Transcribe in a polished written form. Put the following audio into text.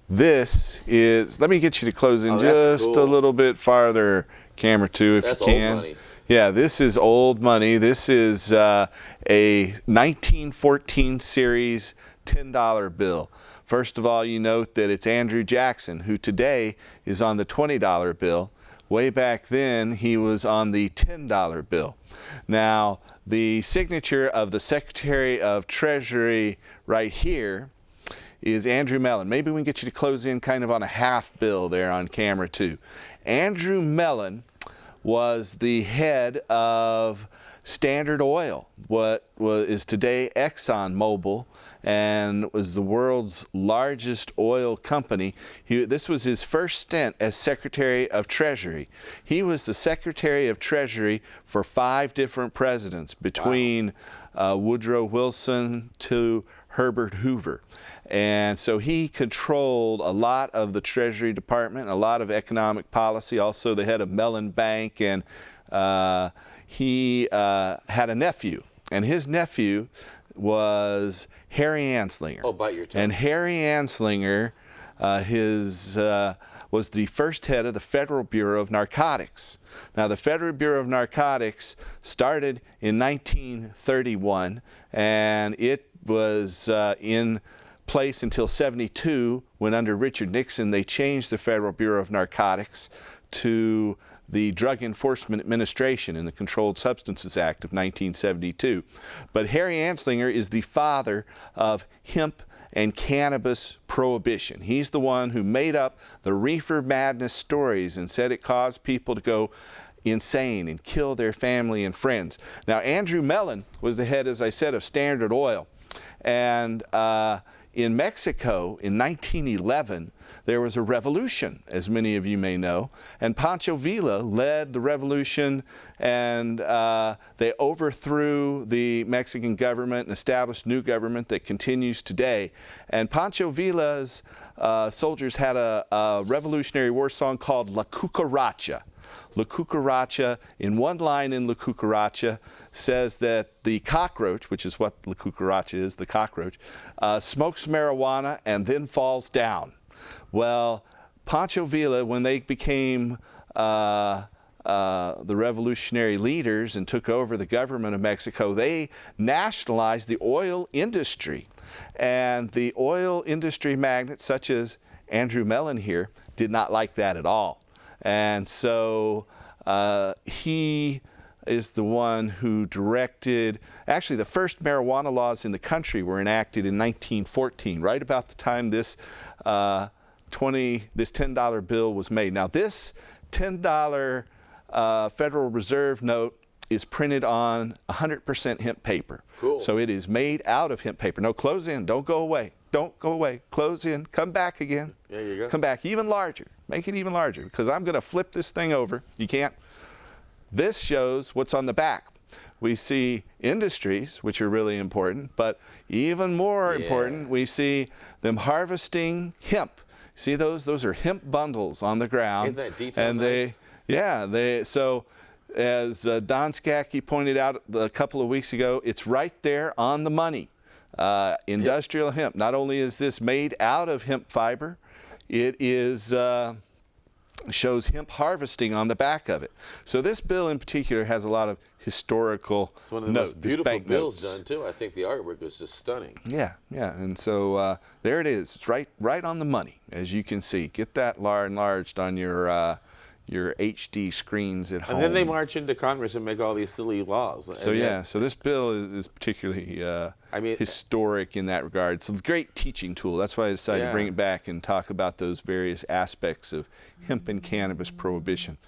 This is, let me get you to close in just cool. a little bit farther, camera 2, if That's you can. old money. Yeah, this is old money. This is a 1914 series $10 bill. First of all, you note that it's Andrew Jackson, who today is on the $20 bill. Way back then, he was on the $10 bill. Now, the signature of the Secretary of Treasury right here is Andrew Mellon. Maybe we can get you to close in kind of on a half bill there on camera 2. Andrew Mellon was the head of Standard Oil, what is today ExxonMobil, and was the world's largest oil company. This was his first stint as Secretary of Treasury. He was the Secretary of Treasury for 5 different presidents, between Woodrow Wilson to Herbert Hoover. And so he controlled a lot of the Treasury Department, a lot of economic policy, also the head of Mellon Bank, and he had a nephew, and his nephew was Harry Anslinger. Oh, bite your tongue. And Harry Anslinger was the first head of the Federal Bureau of Narcotics. Now, the Federal Bureau of Narcotics started in 1931, and it was in place until '72, when under Richard Nixon they changed the Federal Bureau of Narcotics to the Drug Enforcement Administration in the Controlled Substances Act of 1972. But Harry Anslinger is the father of hemp and cannabis prohibition. He's the one who made up the Reefer Madness stories and said it caused people to go insane and kill their family and friends. Now, Andrew Mellon was the head, as I said, of Standard Oil. And in Mexico, in 1911, there was a revolution, as many of you may know, and Pancho Villa led the revolution, and they overthrew the Mexican government and established a new government that continues today. And Pancho Villa's soldiers had a Revolutionary War song called La Cucaracha. La Cucaracha, in one line in La Cucaracha, says that the cockroach, which is what La Cucaracha is, the cockroach, smokes marijuana and then falls down. Well, Pancho Villa, when they became the revolutionary leaders and took over the government of Mexico, they nationalized the oil industry. And the oil industry magnates, such as Andrew Mellon here, did not like that at all. And so he is the one who directed, actually the first marijuana laws in the country were enacted in 1914, right about the time this $10 bill was made. Now, this $10 Federal Reserve note is printed on 100% hemp paper. Cool. So it is made out of hemp paper. No, close in, don't go away. Don't go away. Close in, come back again. There you go. Come back even larger. Make it even larger, because I'm going to flip this thing over. You can't. This shows what's on the back. We see industries, which are really important, but even more important, we see them harvesting hemp. See those? Those are hemp bundles on the ground. Isn't that detail nice? So as Don Skacke pointed out a couple of weeks ago, it's right there on the money. Industrial hemp. Not only is this made out of hemp fiber, it is shows hemp harvesting on the back of it. So this bill in particular has a lot of historical notes. It's one of the most beautiful bills done too. I think the artwork is just stunning. Yeah, and so there it is. It's right on the money, as you can see. Get that enlarged on your HD screens at home. And then they march into Congress and make all these silly laws. So so this bill is particularly historic in that regard. It's a great teaching tool. That's why I decided to bring it back and talk about those various aspects of hemp and cannabis prohibition.